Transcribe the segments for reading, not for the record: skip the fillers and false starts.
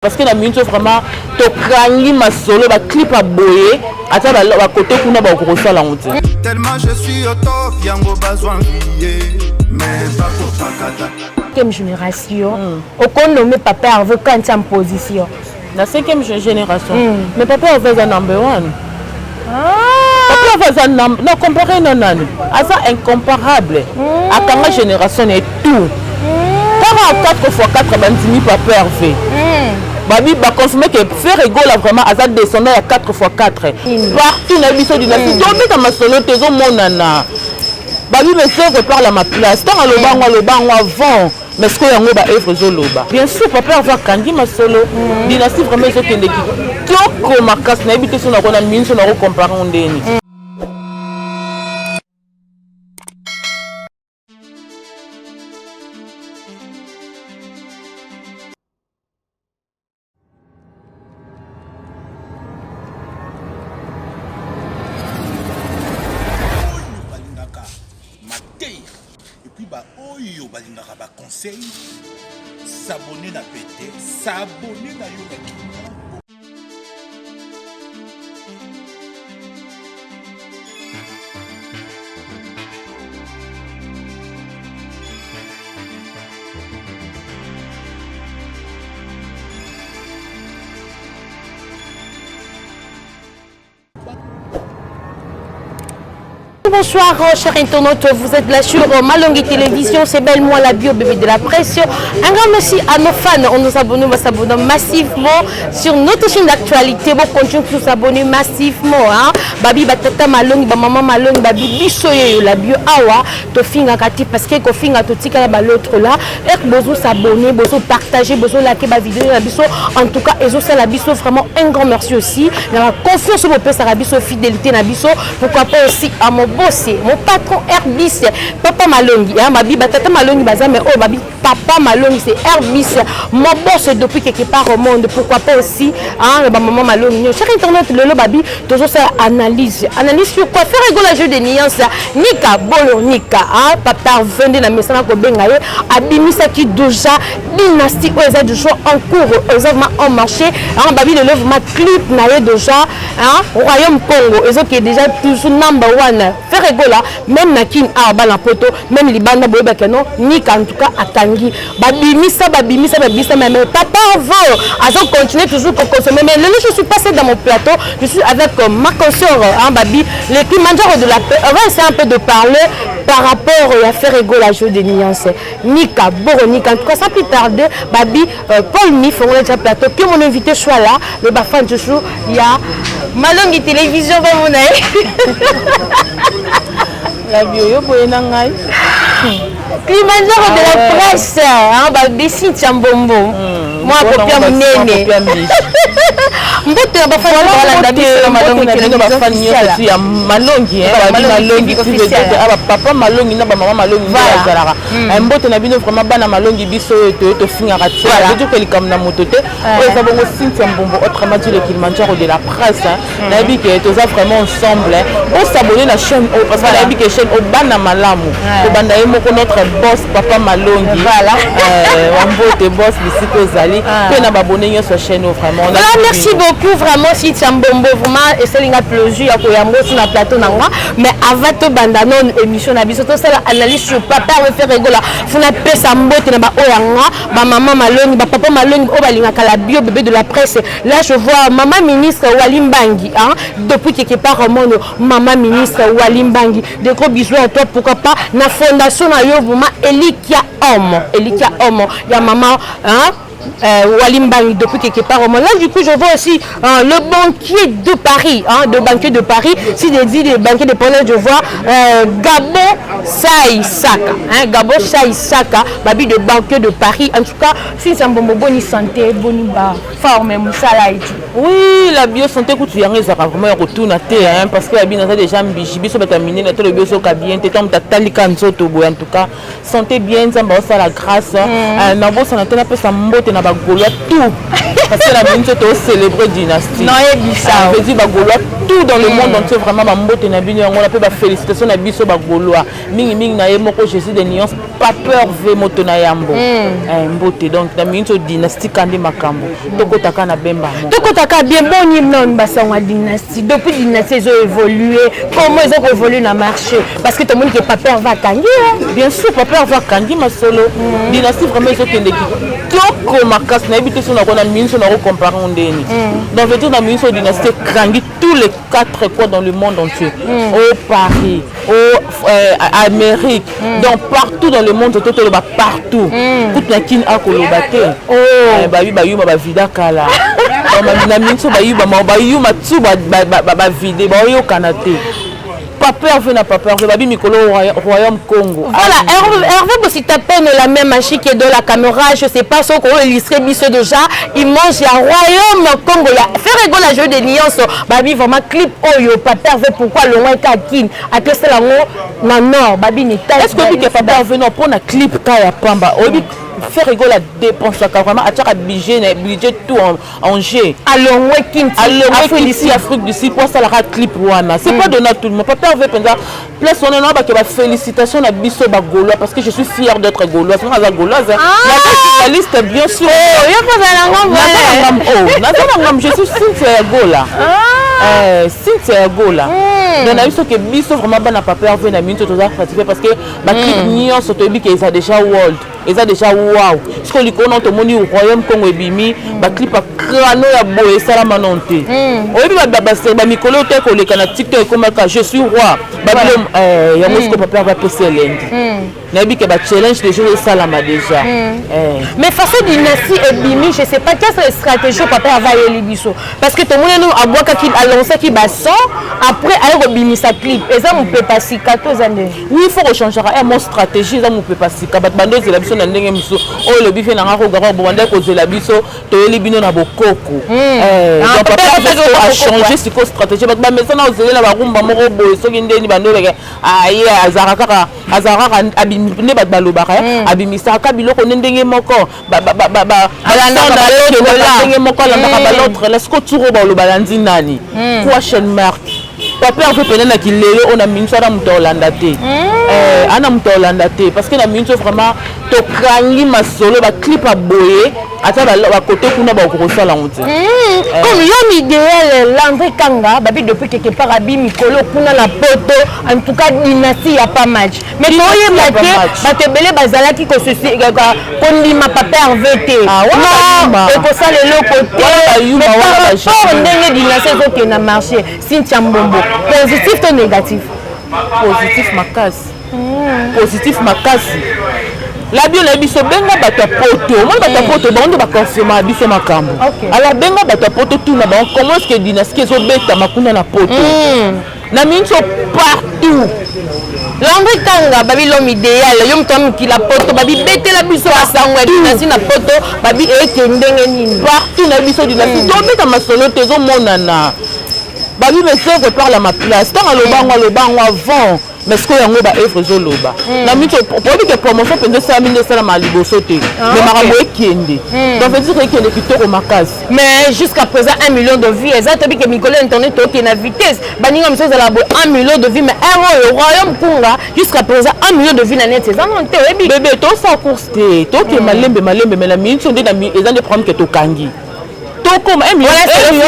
Parce que la musique vraiment tokangi masolo ba clip à boyer ata ba côté kuna ba kosa la honte. Tellement je suis au top yango besoin mais pas pour takata. Quelle génération au nommé papa Hervé quand en position. La 5e génération. Mais papa Hervé est number 1. Papa Hervé est non comparé non non. Asa incomparable. À quelle génération est tout. 4x4 bandimi papa Hervé. Babi va confirmer que Ferrego là vraiment a descendu à 4x4 partout na biso dynastie donc dans ma solo tezo monana babi me fait repart la ma place tant le bango avant mais ce que yango ba œuvre zoloba bien sûr papa va kangi ma solo dynastie vraiment zo kende ki toko makas na ebité so na kona minso na ko comparer ndeni. Conseil, s'abonner na pété, s'abonner na yo na Kina. Bonsoir chers internautes, vous êtes là sur Malongi Télévision, c'est belle moi la bio bébé de la presse. Un grand merci à nos fans, on nous abonne massivement sur notre chaîne d'actualité. Vous continuez de s'abonner massivement. Babi batata Malongi, maman Malongi, babi bisoye la bio awa, to finga kati parce que ko finga to tika la l'autre là. Et bozo s'abonner, bozo partager, bozo liker ma vidéo la biso. En tout cas, ezo ça la biso vraiment un grand merci aussi. La confiance au peu ça la biso fidélité na biso. Pourquoi pas aussi à mon bossé, mon patron Herbis, papa Malongi, babi batata Malongi bazame, oh babi papa Malongi c'est Herbis, mon boss depuis quelque part au monde, pourquoi pas aussi, maman Malongi. Cher internet, le babi, toujours ça analyse sur quoi faire rigoler jeu de nuances, Nika Bolo Nika, papa vendé la maison à Kobengaye, abimisa qui déjà dynastie aux aides de jour en cours, aux en marché, babi le lève ma clip naïe déjà, Royaume Congo, et qui est déjà toujours number one. Faire rigoler même nakin la poto même libanda boyeba keno nika en tout cas atangi babimisa mais papa veut azo continuer toujours pour consommer mais je suis passé dans mon plateau je suis avec ma consoeur babi l'équipe manager de la paix on va essayer un peu de parler par rapport à faire rigoler la jeu de nuances nika boronika en tout cas sans plus tarder babi Paul Mif on est déjà plateau que mon invité soit là le bafan toujours il y a Malongi Télévision va mon La bio yo boyena ngai. Kilimanjaro de la presse, Babi Tiambombo. Moi, copie à Munene. Mbote na bafani wala ndabi na Malongi na bafani yote ya Malongi Malongi papa Malongi na maman Malongi na zalaka mbote na bino vraiment bana Malongi biso to finga ratia je dis que les comme na motote et ça bongo Cynthia Mbombo autrement dit le Kilimanjaro de la presse na bi que tous vraiment ensemble on s'abonner la chaîne parce que la bi que chaîne au bana malamu to banda moko notre boss papa Malongi voilà mbote boss bisiko zali pe na babonner sur chaîne vraiment merci beaucoup vraiment si Tiambombo vraiment et c'est un plaisir à koyambo sur la plateau nanga mais avant to bandanon émission na biso to ça analyse sur papa faire rigola funa pesa mbote na ba oyanga ba maman Malongi ba papa Malongi o balinga kala bio bébé de la presse là je vois maman ministre Walimbangi depuis quelque part au monde maman ministre Walimbangi de gros bisous à toi pourquoi pas na fondation na yo vraiment Elikia Homme ya maman Walimbangi depuis quelque part au monde. Là du coup je vois aussi le banquier de Paris, si je dis le banquier de Paris, je vois Gabo Saïsaka, babi de banquier de Paris. En tout cas, si c'est un bon bonne santé, bonne forme, moussala et tout. Oui, la bio santé coûte rien, ça va vraiment retourner parce que la bio n'a déjà bibi so bataminé na le bio so ka bien, t'es comme ta talika nzoto boy en tout cas, santé bien, ça va ça la grâce, na bo santé na pe sa mbote na ba golo tout. parce que la minute tu célébrer dynastie. Non, il dit ça. Je dis bagolois tout dans le monde entier vraiment mambote na bino on appelle ba félicitations na biso bagolois. Mingi mingi na yemoko Jésus de nuances pas peur ve moto na yambo. Mbote donc na minute dynastie kandi makambo. Tokotaka na bemba mo. Tokotaka bien bon hymne basangwa dynastie. Depuis dynastie ils ont évolué. Comment ils ont évolué dans le marché? Parce que tout le monde qui pas peur va kangi. Bien sûr papa va kangi ma solo. Dynastie vraiment ils ont kende ki. Toko makas na habité sur na kona minute na comparer ondeni. Donc veut dire na minute dynastie kangi tous les 4 coins dans le monde entier. Au Paris, au Amérique, donc partout dans le monde, tout le monde partout. Tout la kin a kolobate. Oh, bayu ma vida kala. Na minso bayu ma tsu ba vide ba yo kanate. Papa fait na papa fait babi mikolo royaume Congo. Voilà, Hervé aussi t'appelle la même machine qui est dans la caméra, je sais pas ce qu'on illustrer biso déjà, il mange à royaume Congo. Faire rigolo la jeu de nuances. Babi vraiment clip oyo papa fait pourquoi le roi Kakin a que c'est la non non babi n'est pas. Est-ce que papa veut non pour na clip kaya pamba. Faire rigoler la dépense vraiment à budget tout en G. Alors Afrique du Sud pour ça la clip wana c'est pas donné à tout le monde papa veut penser place on est là que félicitations à biso bagolois parce que je suis fière d'être gauloise moi la gauloise la liste bien sûr je suis Cynthia Gola Cynthia Gola donc na biso que biso vraiment bana papa veut na minute toza participer parce que ba clip nion soto bi que ça déjà world et ça déjà wow ce qu'on lui connaît au monde au royaume Congo ebimi ba clip a crano ya boye sala manonte oyebi ba mikolo te ko le kana TikTok comme je suis roi babilom ya mosco papa va passer lundi na bi que ba challenge de jeux sala ma déjà mais face à dynastie ebimi je sais pas quelle stratégie papa va y libiso parce que tout le monde a boire qui a lancé qui ba son après ay robimi sa clip et ça on peut pas si 14 années oui il faut rechanger mon stratégie ça on peut pas si ka bando c'est la biso na ndenge miso o le bife na ngako garo bobanda ko zela biso to elibino na bokoko donc papa a changé ce ko stratégie ba mais ça na ozela ba rumba moko boye soki ndeni bando beke aye azaraka abimine ba balobaka abimisa ka biloko ndenge moko ba ndenge moko la ba l'autre la sko turo ba lo balandi nani quoi chaîne marque papa en fait pendant qu'il lelo on a mis ça dans Mutolanda té ana Mutolanda té parce que la minute vraiment to kangi masolo ba clip a boyer ata ba côté kuna ba ko sala onti comme yo idéal Landry Kanga babi depuis quelque part abi mikolo kuna la poto en tout cas dynastie a pas match mais toye maté ba te belé bazala ki ko ceci ko ndima papa RVT non et pour ça le côté mais ndenge dynastie zo ke na marché Cynthia Mbombo positif ou négatif positif makasi la bio na biso benga bato poto moi bato poto bando ba confirmer biso makambo ala benga bato poto tout na ba comment est-ce que dynastie zo beta makuna na poto na minso partout Landry Kanga babi l'homme idéal yo mtam ki la poto babi bete la biso basangwa dynastie na poto babi eke ndenge nini partout na biso dynastie to beta masolo te zo monana babi monsieur repart la ma place tant le bango avant mais ce que yango ba œuvre zo loba na mito pour que promotion pende ça mine ça ma liboso te mais makambo ekende donc veut dire que le kitoko makasi mais jusqu'à présent 1 million de vues exact bi que mikolo internet to ki na vitesse baninga mso za la 1 million de vues mais un royaume Kunga jusqu'à présent 1 million de vues na net c'est ça non te bébé to sa course te to ke malembe mais la minute on dit na ezan de problème que to kangi comme un million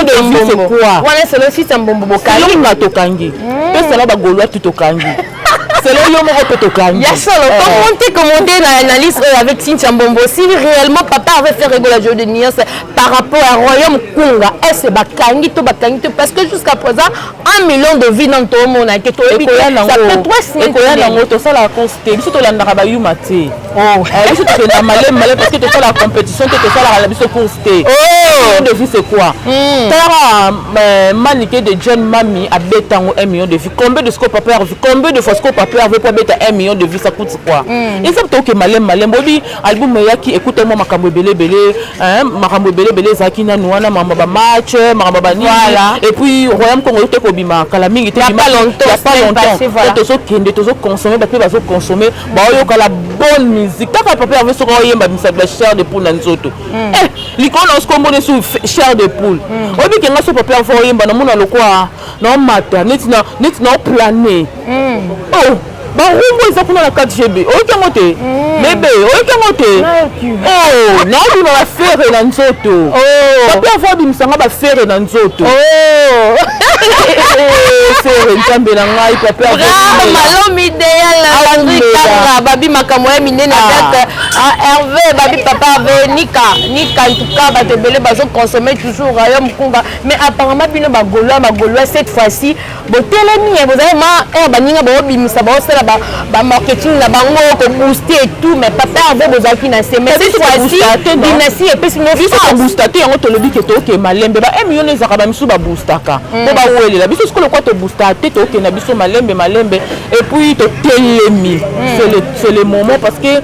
de vues c'est quoi voilà c'est le site Mbombo Bokali na to kangi c'est là ba golois tout to kangi c'est là yo moko to kangi ya solo commenter l'analyse avec Cynthia Mbombo si réellement papa avait fait rigoler la jeu de nuance par rapport à royaume Kunga est-ce ba kangi to parce que jusqu'à présent 1 million de vues dans tout monde que to ça peut toi c'est quoi nango to ça la consté biso to landaka ba yuma te biso to na malem parce que to ça la compétition to ça la biso consté de vues c'est quoi tara manique de John Mami a betango 1 million de vues combien de scope papa combien de fois scope papa avait pas beta 1 million de vues ça coûte quoi et ça to que malem bobi album yaki écoute moi makambo belé makambo belé zaki na nuana mama ba match mama ba ni et puis royaume Congo te ko bima kala mingi te pas longtemps to so kende to so consommer ba pe ba so consommer ba yo kala bonne musique kaka papa avait soko yemba misabla chair de poule na nzoto likolo na skombo sur chair de poule obi kenga so papa avait yemba na mona lokwa na mata neti na planer oh barumbu eza kuna na 4GB oyokango te bebe oyokango te oh naobima bafere na nzoto papa ava bimisanga bafere na nzoto fere nzambe na ngai papa malomi idéal babi makambo ya minene date Hervé babi papa ave nika en tout cas bato ebele bazoconsommer toujours yo mkunga mais apparemment bino bagolois cette fois-ci botelemi bozali ma baninga baobimisa baosala marketing na bango kobooster et tout mais papa ave bozalaki na se mais cette fois-ci dynastie epesi booster te yango tolobi ke toke malembe ba million ezaka bamisu baboostaka po bawelela biso sikoyo kwa tobooster te toke na biso malembe et puis totelemi c'est le moment parce que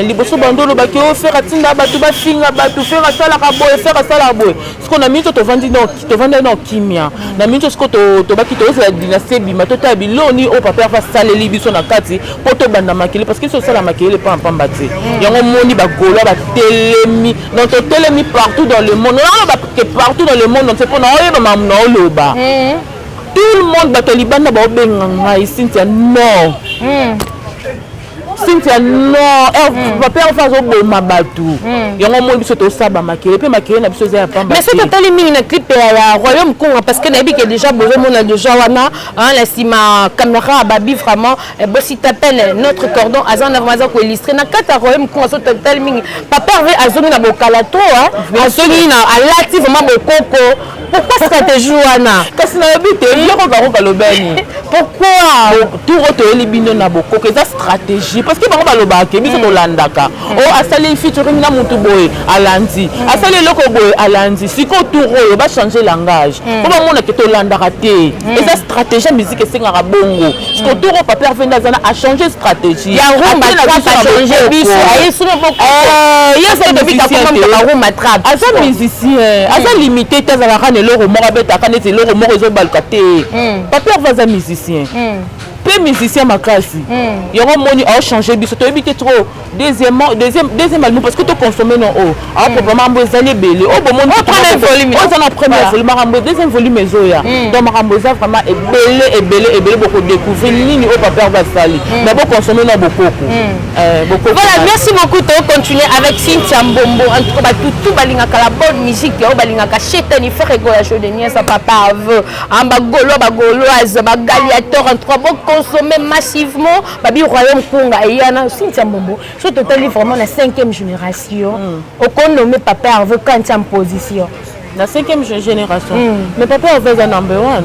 liboso bandolo baki ofera tinda bato bafinga bato fera salaka boye fera salaka boye sikoyo na minso tovandi na kimia na minso sikoyo tobaki tozela dynastie bima totala biloni o papa afa saleli biso na kati po tobanda makele parce que so sala makele pamba te yango moni bagolo batelemi donc totelemi partout dans le monde partout dans le monde on sait pas na oyeba mamu na oloba tout le monde bato libanda baobenga ngai Cynthia non Cynthia non papa afa azoboma bato yango moni biso tosaba makele pe makele na biso eza ya pamba mais c'est totali mingi na clip ya Royaume Congo parce que nayebi que déjà bozomona déjà wana la sima caméra babi vraiment bosi t'appelle notre cordon azana vraiment ko illustrer na kata Royaume Congo so totali mingi papa azongi na bokalato azongi na alati vraiment bokoko pourquoi stratégie wana kasi na yebi te yoko karoka lobeni pourquoi tout rotoeli bino na bokoko eza stratégie parce que bango balobaka biso tolandaka asali featuring na mutu boye alandi asali eloko boye alandi siko tour oyo bachanger langage po bamona ke tolandaka te eza stratégie ya musique esengaka bongo siko tour oyo papa avenda azana achanger stratégie aza musicien aza limité te azalaka na eloko moko abetaka neti eloko moko ezobaluka te papa aza musicien pe musicien makasi yango moni changer biso toyebi te trop deuxième album parce que to consommer non probablement mambo ezali ebele bomoni oza na première volume makambo deuxième volume ezoya donc makambo eza vraiment ebele bokodécouvrir nini oyo papa basali mais boconsommer na bokoko voilà merci beaucoup to continuer avec Cynthia Mbombo en tout cas tout balingaka la bonne musique oyo balingaka chetani faire rigoler chaudenier sa papa veut bagoloise bagaliateur en trois consommer massivement babi Royaume Congo et yana Cynthia Mbombo so totally vraiment la 5e génération au qu'on nomme papa Hervé quand en position la 5e génération mais papa Hervé est number 1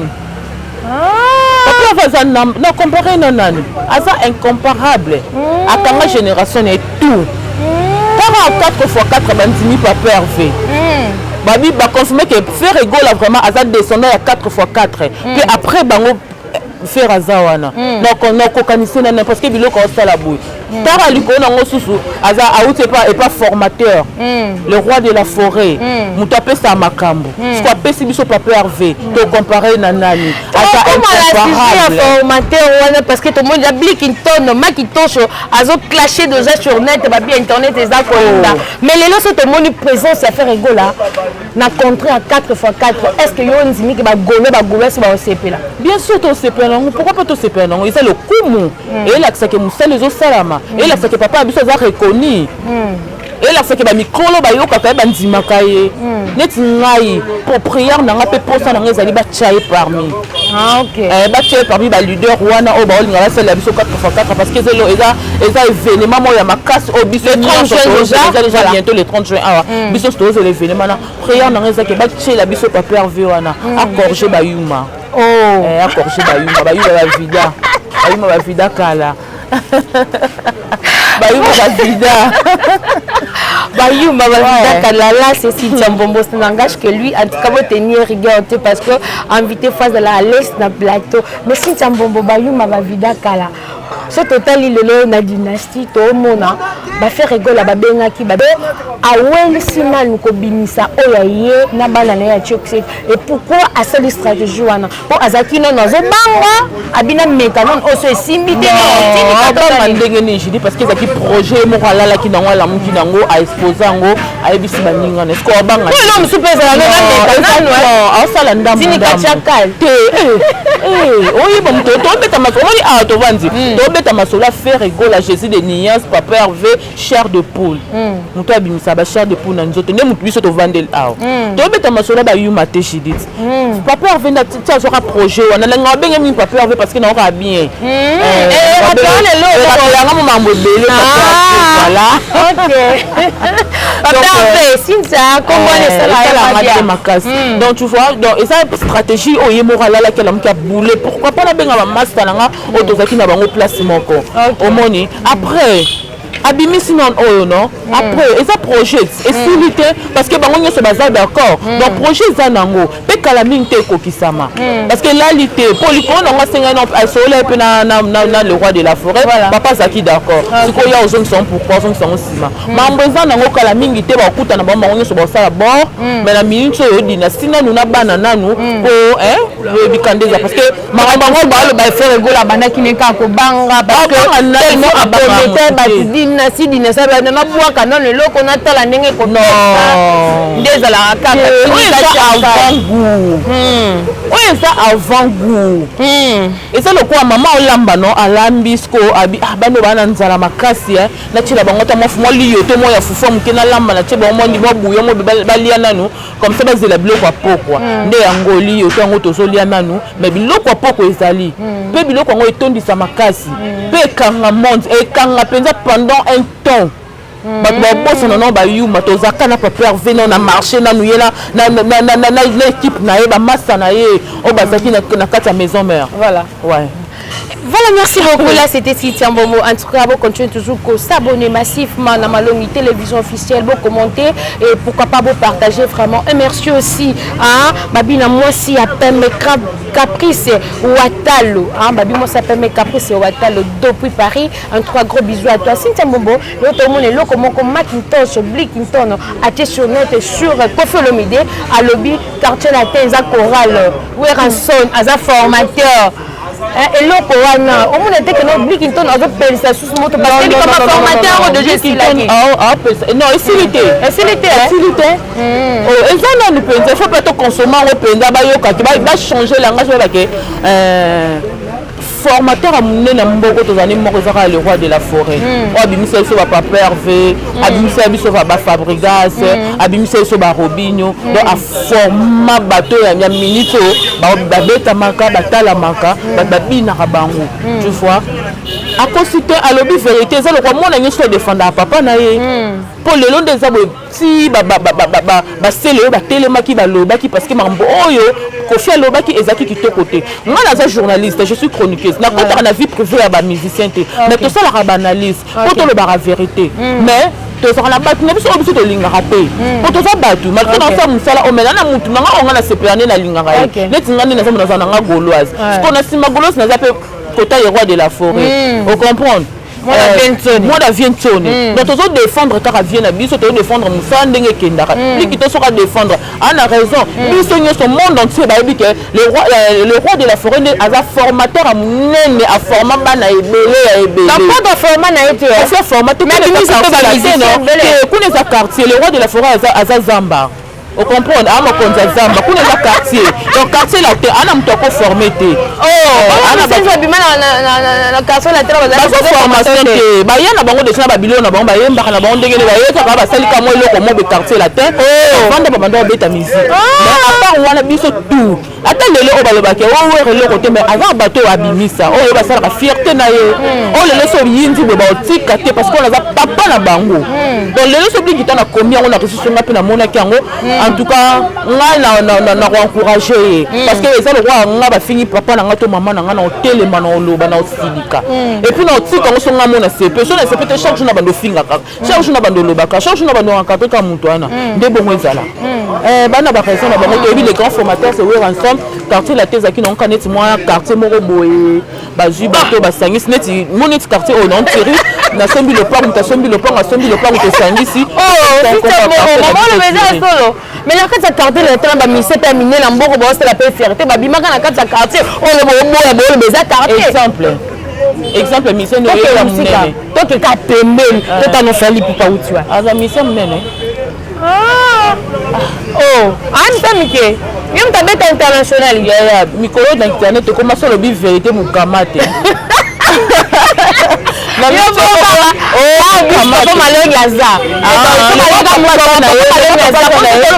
papa Hervé non comparé non asa incomparable akanga génération et tout 4x4 bandimi papa Hervé babi ba consommer que faire rigoler vraiment asa descendant à 4x4 puis après bango faire azawana donc on a kokanisi na parce que biloko osala boy tara liko na ngosusu aza auti pas formateur le roi de la forêt muto apesa makambo ce qu'on pesi biso papa Hervé to comparer na nani ata incomparable formateur wana parce que tout le monde a blick in tonne makitosho azo clasher déjà sur net babi internet eza kolinda mais lelo so tout le monde présence à faire rigola na contrat à 4x4 est-ce que yo ndimi ke ba golo si ba osepela bien sûr to sepela pourquoi pas to sepela non c'est le kumu et là que ça que musala zo salama et là c'est que papa biso za reconnu et là c'est que ba mikolo ba yoka pa ba ndimaka ye net ngai pour prière na ngape posa na ngezali ba chaye parmi ba chaye parmi ba leader wana o ba olinga la sala biso 4x4 parce que zelo eza événement mo ya makasi o biso le 30 juin déjà bientôt le 30 juin biso c'est l'événement na prière na ngeza que ba chaye la biso papa Hervé wana accorger ba yuma accorger ba yuma ba vida kala Bayuma Kalala, c'est Cynthia Mbombo, ça n'engage que lui. En tout cas, vous tenir rigueur parce que invité face de la l'est dans le plateau. Mais Cynthia Mbombo, Bayuma Vida Kala. Ce total, il est la dynastie, tout le monde va faire rigoler à Benga qui va awel sima nous kobimisa oyaye na banane ya tchokse et pourquoi à cette stratégie wana pour azaki non zo banga abina meka non oso simbite ndenge ni je dis parce que zaki projet moko alalaki nango alamuki nango aexpose yango ayebisi baningana eske wabanga aosala ndambo te oyeba moto tobeta masolo omoni awa tovandi tobeta masolo affaire egole à Jésus de Niance papa Hervé chair de poule moto abimisa ba chair de poule na nzoto nde moto biso tovandeli awa tobeta masolo bayuma te Judith papa Hervé na ti azoka projet wana nanga wabenge mingi papa Hervé parce que naoka bien yanga momambo ebele voilà donc tu vois donc et ça stratégie oye morala que la muka boule pourquoi pas la benga ba master nanga otozaki na bango place moko omoni après abimisi non oyo non après eza projet esilité parce que bango nyonso baza d'accord donc projet eza nango pe kala mingi te ekokisama parce que lalité pour likolo nango asengai non asola pe na le roi de la forêt papa azaki d'accord sikoya ozongisa pourquoi ozongisa nsima mambo eza nango kala mingi te bakuta na bango nyonso basala bord mais na minute oyo dina sina nuna bana nanu po bikandeza parce que makambo bango balo ba faire gola bandaki neka ko banga parce que si dina sa ba na bwaka non eloko na tala ndenge ko ndezala kaka avant goût et ça le quoi maman olamba non alambi sko abi bano bana nzala makasi na tila bango ta mofu mo liyo to mo ya fufu mukena lamba na teba mo ndi mo buyo mo balia nanu comme ça bazela biloko apoko nde yango liyo to ngo to solia nanu mais biloko apoko ezali pe biloko ngo etondisa makasi pe kanga monde et kanga penza pendant un temps bato babosana no bayuma tozaka na papa Hervé na marché nanu ye na équipe na ye bamasa na ye oyo bazalaki na kati ya maison mère voilà ouais. Voilà, merci beaucoup. Là, c'était Cynthia Mbombo. En tout cas, vous continuez toujours à s'abonner massivement à Malongi Télévision officielle, vous commenter et pourquoi pas vous partager vraiment. Et merci aussi à Babina Mwasi à Pemme Caprice Ouattalo. Babi Mwasi à Pemme Caprice Ouattalo depuis Paris. Un trois gros bisous à toi, Cynthia Mbombo. L'autre monde est là comme Macintosh, Blickinton, à sur note sur Kofi Olomide, à Lobby, quartier latin, à Coral, Weranson, à formateur. Et l'autre, au moins, on que notre Blickinton a fait ça sous moto parce que comme formateur de gestion. Non, facilité. Et ça, il faut pas te consommer, on va changer le langage. Formateur à mon mboko tozani moko ezaka le roi de la forêt abimisa biso ba papa Hervé abimisa biso ba Fabrigas abimisa biso ba Robinho donc a forma bato ya minute ba beta maka batala maka babina kabango tu vois à consulter à lobby vérité ça le quoi mon agneau se défendre à papa na ye pour le long des abo si ba sele ba telemaki ba lobaki parce que mambo oyo Kofi Alobaki ezaki kitoko te moi naza journaliste je suis chroniqueuse na kota na vie privée ya ba musicien te mais to ça la analyse pour to le bara vérité mais to ça la batu na biso biso to linga raté pour to ça batu mal to na ça musala o mena na mutu na nga na seplane na linga raté neti ngani na ça na nga gauloise ce qu'on a sima gauloise na zape kota le roi de la forêt vous comprenez moi la vient tonner donc toujours défendre car vient na biso to défendre musala ndenge kendaka lui qui to sera défendre a raison biso son monde entier ba bi que le roi de la forêt a formateur a munene a forma bana ebele pas de format na été c'est formateur pour les quartier le roi de la forêt a Zamba au comprendre à ma konza Zamba kuna za quartier donc quartier là ana mtoko formé te ana ba bima na quartier là ba formation te ba yana bango de ba bilona bango ba yemba na bango ndenge ba yeka ba sali ka mo eloko mo be quartier là te vanda ba bando beta musique mais à part wana biso tout ata lelo o balobaki o were eloko te mais avant bato abimisa o ba sala fierté na ye o lelo so yindi be ba otika te parce qu'on a papa na bango donc lelo so blikita na combien on a reçu songa pe na mona kango en tout cas na encourager parce que ça le roi nga ba fini papa na nga to maman na nga na hôtel ma na loba na osilika et puis na otika ngo songa mona sepe so na sepe te chaque jour na bando finga ka chaque jour na bando lobaka chaque jour na bando akape ka mutu ana nde bongo ezala bana ba raison na bango to les grands formateurs c'est where ensemble quartier la teza ki na kaneti moi quartier moko boye bazui bato basangisi neti moneti quartier o non tiri na sombi le port na sombi le port na sombi le port to sangisi solo mais la carte quartier le temps ba mise terminé la mboko ba c'est la paix fierté ba bimaka na carte quartier on le boya boya beza quartier exemple exemple mission Toke oyo ya musika. monene Toke ka pembeni. Tota no fali pupa utiwa. aza mission monene Oh, anta mike. Yom tabeta international. ya mikolo na internet okoma so lobi vérité mokama te malongi aza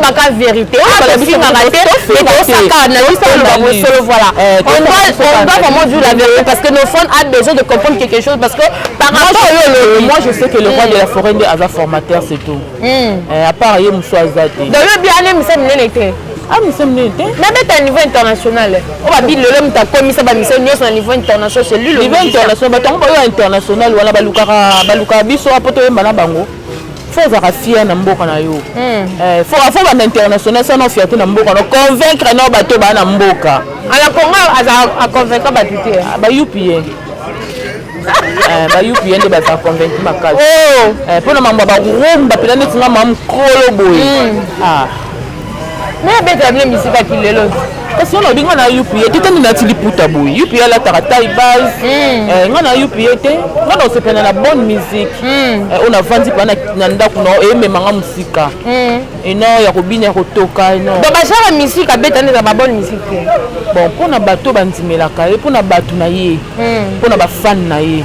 baka vérité osingaka te ekosaka na lisoloba mosolo voilà on doit vraiment dire la vérité parce que nos fans a besoin de comprendre quelque chose parce que par rapport moi je sais que le roi de la forêt nde aza formateur c'est tout à part ye mosu aza te donc yo bien misa minene te mission monene te nabeta niveau international o babi lelo mutu akomisa bamisio nyonso na niveau international c'est lui le niveau international bato yango bayo international wana balukaka biso apo toyemba na bango fo ozaka fier na mboka na yo fo banda international sana fierté na mboka no convaincre na bato baa na mboka ala kongo aza aconvaincre bato te bayupi ye bayupi ye nde baza convaincre makasi mpona mambo barumba mpena neti nga ma mokolo boye mais abetela bino misika kilelo kasi wana obinga na UPA te tani nati liputa boye UPA alataka taille base nga na UPA te nga na osepena na bonne musique oyo navandi mpa na ndako na eyememanga mosika eno ya kobina ya kotoka eno donc bachara musique abeta nde eza babonne musique te bon mpona bato bandimelaka ye mpona bato na ye mpona bafane na ye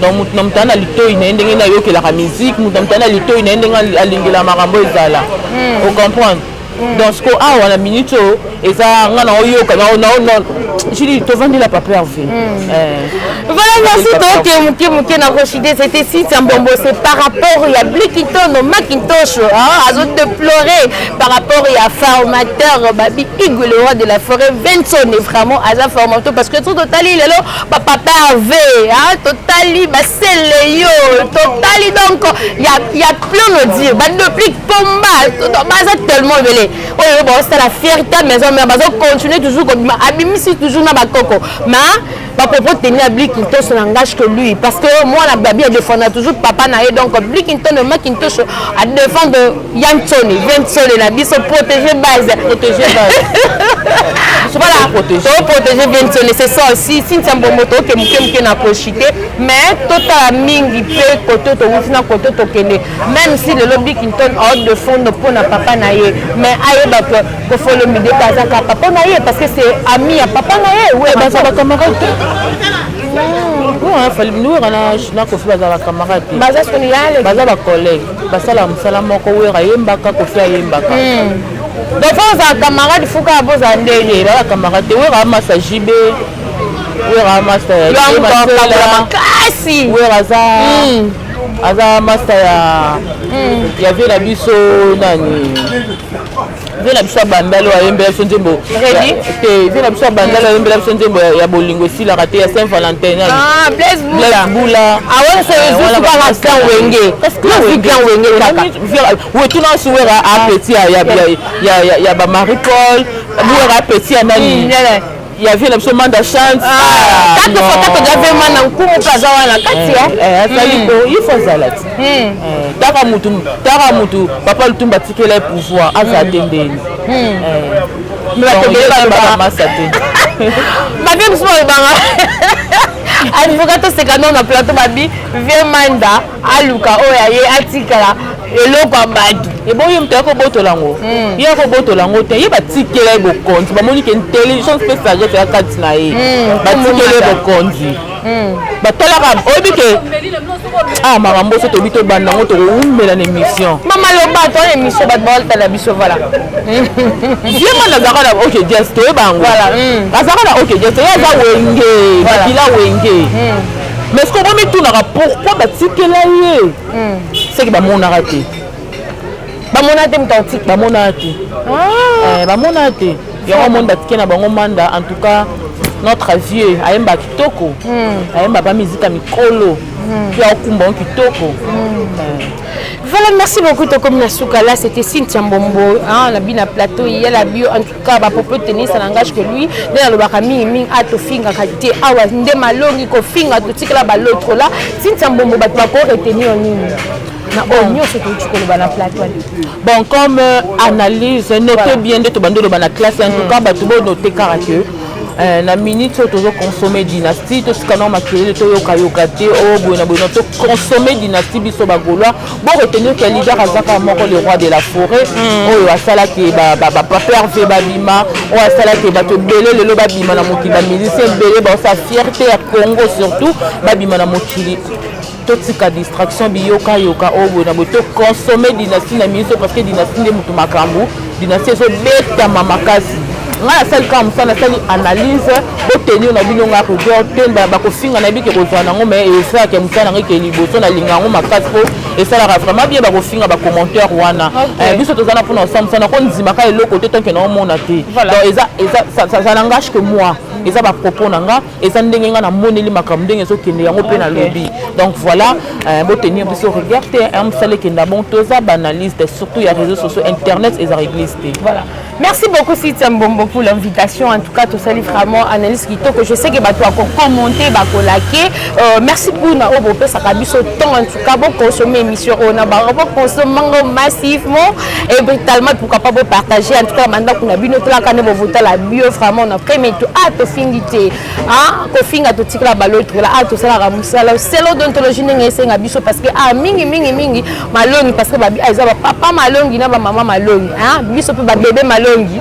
donc mutu na mutu ana litoi na ye ndenge nayokelaka musique mutu na mutu ana litoi na ye ndenge alingela makambo ezala ocomprendre donc ce qu'on a la minute et ça on a eu je tovandi la papa Hervé voilà merci donc muke na Rochide c'était si Mbombo c'est par rapport à Blickington Macintosh azo déplorer par rapport à formateur babi Igwe le roi de la forêt Vincent est vraiment aza formateur parce que tout totali lelo papa Hervé totali basele yo totali donc il y a plein de dire ba depuis pomba baza tellement belé oyo bon c'est la fierté maison mais bazo continuer toujours comme abimisi toujours na bakoko mais ba propos tenir à Blickington ce langage que lui parce que moi la babi a défendre toujours papa na donc Blickington Macintosh a défendre Yansoni Vincent la biso protéger base voilà protéger Vincent c'est ça aussi si ntambo moto ke muke na Rochide mais tota mingi pe côté to wufina côté to kende même si le Blickington a défendre pour na papa na ye mais ayeba que faut le midi kazaka papa na ye parce que c'est ami à papa na ye ouais baza ba camarade nous na kofi baza ba camarade baza soni yale baza ba collègue basala musala moko wera yembaka kofi ayembaka donc faut za camarade fuka boza ndenge ba camarade wera masa jibe wera masa ya kasi wera aza master ya vela biso nani vela biso bandalo ayembela biso nzembo te vela biso bandalo ayembela biso nzembo ya bolingo esilaka te ya Saint Valentin Blaise Bula awona sezusuka wenge wetuna osi wera apeti ya bamarie Paul wera apeti ya nani il y avait la manda chance quatre fois j'avais mana nkumu kaza wana kati il faut zalati taka mutu papa lutumba tikela pouvoir aza tendeni mais ba masa te ba bien so banga advocato sekano na plateau babi vie manda aluka oya ye atikala eloko abadi eboyi mutu akobotola yango ye akobotola yango te ye batikela ye bokonzi bamoni ke intelligence mpe sagesse ya kati na ye batikela ye bokonzi batalaka oyebi ke makambo so tobi tobanda yango tokowumela na émission mama loba to émission bato baoltala biso voilà vraiment nazaka na ok jes toyeba yango azaka na ok jes ye aza wenge bakila wenge mais ce qu'on mitunaka pourquoi batikela ye seki bamonaka te bamona te mutautik bamonaka te bamonaka te yango monde batike na bango manda en tout cas notre vieux ayemba kitoko ayemba ba musique ya mikolo puis akumba kitoko voilà merci beaucoup to comme na suka là c'était Cynthia Mbombo la bina plateau il y a la bio en tout cas ba popo tenir ça langage que lui dans le bakami ming ato finga kati awa nde malongi ko finga to tikala ba l'autre là Cynthia Mbombo ba ko retenir nini na onyo ce que tu connais na plateau bon comme analyse notez bien de to bando ba na classe en tout cas ba to bo noter caractère na minute oyo tozoconsome dynastie tosikana makelele toyokayoka te oyo boye na boye na toconsome dynastie biso bagaulois boretenir ke leader azaka moko le roi de la forêt oyo asalaki papa herve babima oyo asalaki bato ebele lelo babima na mokili bamilisien ebele baosa fierté ya Congo surtout babima na mokili totika distraction biyokayoka oyo boye na boye toconsome dynastie na miso parce que dynastie nde motu makambo dynastie ezobetama makasi ngai asali kaka mosala asali analyse botenir na bino nga rigueur te bakofinga na bike kozwa nango mais esalaka mosala nango ke liboso nalinga yango makasi po esalaka vraiment bien bakofinga bacommentaire wana biso tozana mpona osamosana ko ndimaka eloko te tonke naomona te donc ça n'engage que moi eza bapropos na nga eza ndenge nga namoneli makambo ndenge ezokende yango mpe na lobi donc voilà botenir biso rigueur te mosala ekenda bon toza baanalyste surtout ya réseaux sociaux internet eza réglise te voilà. Merci beaucoup Sitia Mbombo pour l'invitation. En tout cas, tout ça, vraiment analyse qui que je sais que tu as commenté, liké. Merci pour nous avoir ça temps. En tout cas, bon consommer émission, on a consommer massivement et brutalement pourquoi pas partager. En tout cas, maintenant qu'on a vu notre canne voter la bio vraiment on a premier tout à te finité. Ah, ko finga to tikla balotre là à tout ça la ramusala. C'est l'odontologie n'engagé ngabiso parce que ah mingi malongi parce que babi aiza papa malongi na ba maman malongi. Hein, biso pe ba bébé malongi.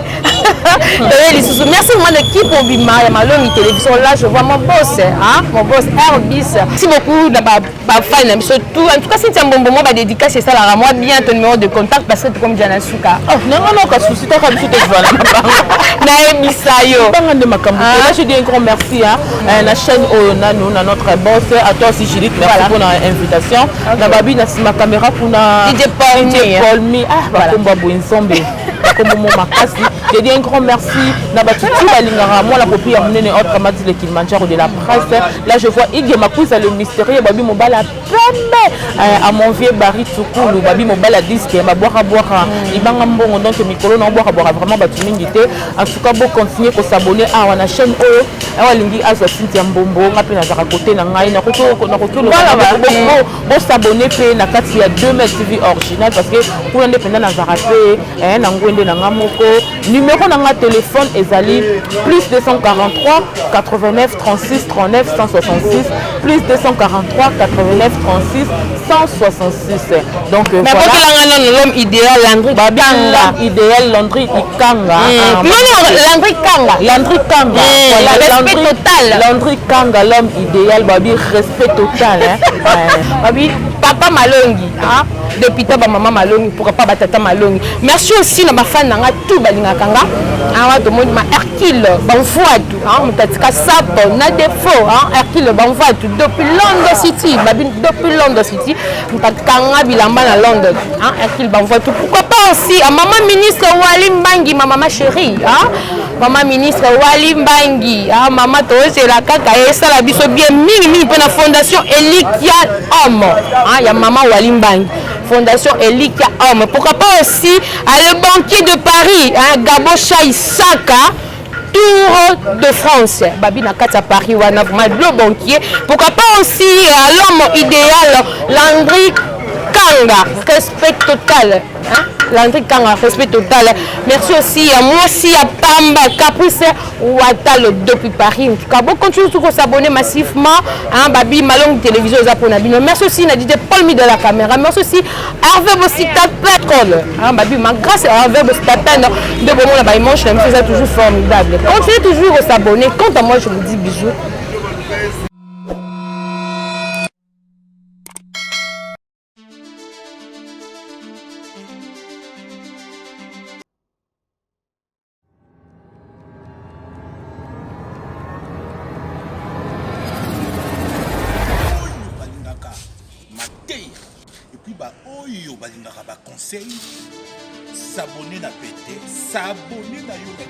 Merci vraiment l'équipe au Bima et Malongi Télévision. Là, je vois mon boss, hein, mon boss Herbis. Merci beaucoup de ma fan, surtout. En tout cas, si tu as un bon moment, dédicace, c'est ça, là, moi, bien ton numéro de contact parce que tu es comme Diana Souka. Oh, non, pas de souci, tu as comme si tu es voilà. Naebisayo. Là, je dis un grand merci à la chaîne notre boss, à toi aussi, Juliette, merci pour l'invitation. La babi, ma caméra pour la DJ Paul. Ah, voilà. Je dis un grand merci moi la copie de Kilimanjaro de la presse. Là je vois Iggy Makuza le mystérieux babi mobala à mon vieux Barry Tsukulu babi mobala disque ma boire ibanga mbongo donc micro na boire vraiment batu mingi te. En tout cas bon continuer ko s'abonner à la chaîne lingi azo Cynthia Mbombo ngapi na zaka côté na ngai na ko bon s'abonner pe na kati ya 2 TV original parce que pour indépendant na zaka pe na ngwende na ngamoko numéro na nga téléphone ezali plus 243 89 36 39 166 plus 243 89 36 166 donc mais voilà l'homme idéal Landry Kanga idéal Landry Kanga Landry Kanga voilà respect total Landry Kanga l'homme idéal babi respect total babi papa Malongi hein depuis ta maman Malongi pourquoi pas batata Malongi merci aussi na ba fan na nga tout balinga kanga awa to moni ma Hercule banfuatu hein mutatika sapo na défaut hein Hercule banfuatu depuis London City babi depuis London City mutakanga bilamba na London hein Hercule banfuatu pourquoi pas aussi à maman ministre Wali Mbangi ma maman chérie hein maman ministre Wali Mbangi hein maman to c'est la kaka esa la biso bien mingi pour la fondation Elikia Homme hein ya maman Wali Mbangi Fondation Elikia Homme. Pourquoi pas aussi à le banquier de Paris, hein, Gabo Chaïsaka, Tour de France. Babi Nakata Paris, on a vraiment le banquier. Pourquoi pas aussi à l'homme idéal, Landry Kanga, respect total. Hein? Landry Kanga, respect total. Merci aussi à moi aussi à Pamba, Caprice Ouattalo depuis Paris. En tout cas, bon, continuez à s'abonner massivement. Hein, Babi Malongi Télévision Zaponabino. Merci aussi à DJ Paul de la caméra. Merci aussi à Hervé Bossita Pétrole. Hein, Babi, grâce à Hervé Bossita Pétrole, de bon moment là-bas, je me faisais toujours formidable. Continuez toujours à s'abonner. Quant à moi, je vous dis bisous. Conseil, s'abonner na pété, s'abonner na yo na